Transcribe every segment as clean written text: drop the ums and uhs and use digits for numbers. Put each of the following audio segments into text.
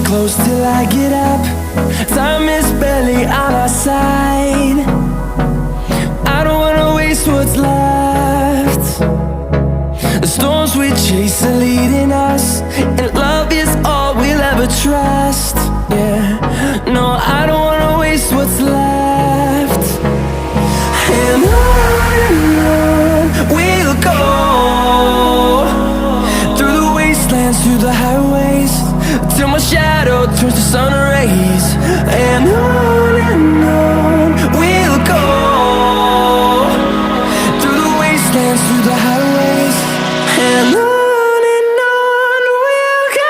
close till I get up. Time is barely on our side. I don't wanna waste what's left. The storms we chase are leading us, and love is all we'll ever trust. Yeah, no, I don't wanna waste what's left. And on we'll go, through the wastelands, through the highways, till my shadow turns to sun rays. And on we'll go, through the wastelands, through the highways, and on we'll go.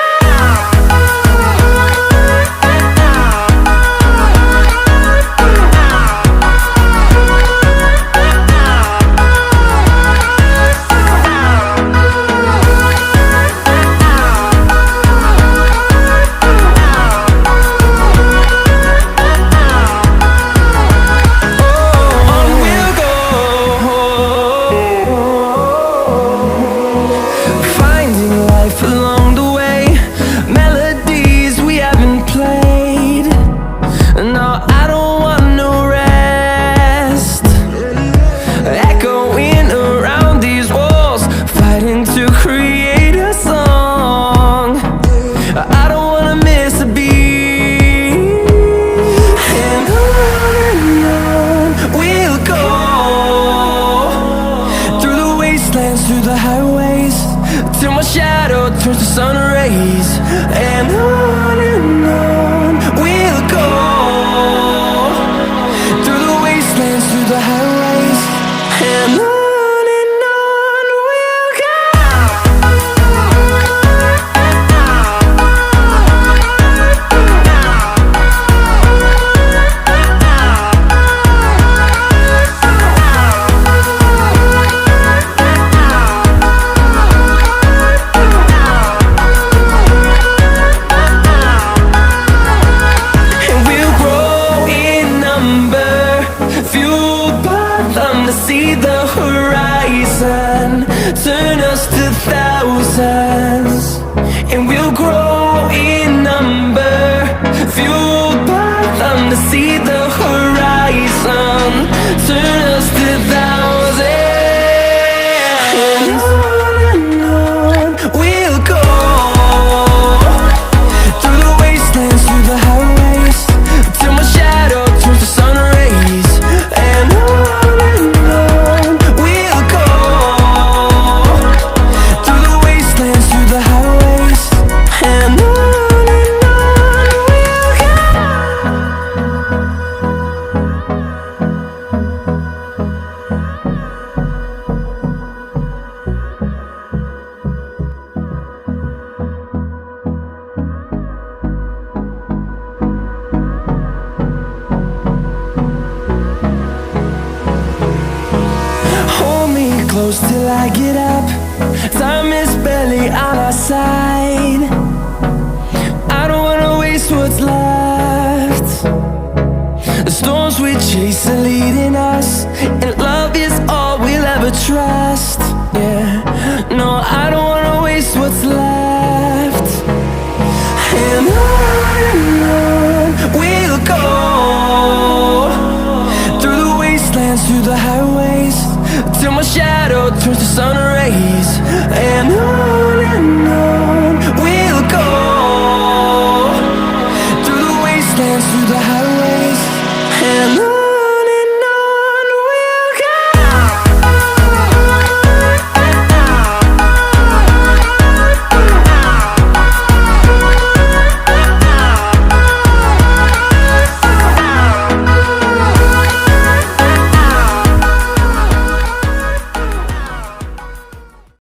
Along the way, melodies we haven't played. No, I don't want no rest. Echoing around these walls, fighting to create a song. I don't wanna miss a beat. And on we'll go, through the wastelands, through the highways, till my shadow turns to sun rays. And on we'll go, through the wastelands, through the highways, and on we'll go. See the horizon, turn us to thousands, and we'll grow in number, fueled by them. To see the horizon, turn us to thousands, and on we'll go, through the wastelands, through the highways, till my shadow turns to sun rays. And close till I get up. Time is barely on our side. I don't wanna waste what's left. The storms we chase are leading us, and love is all we'll ever trust. Yeah, no, I don't wanna waste what's left.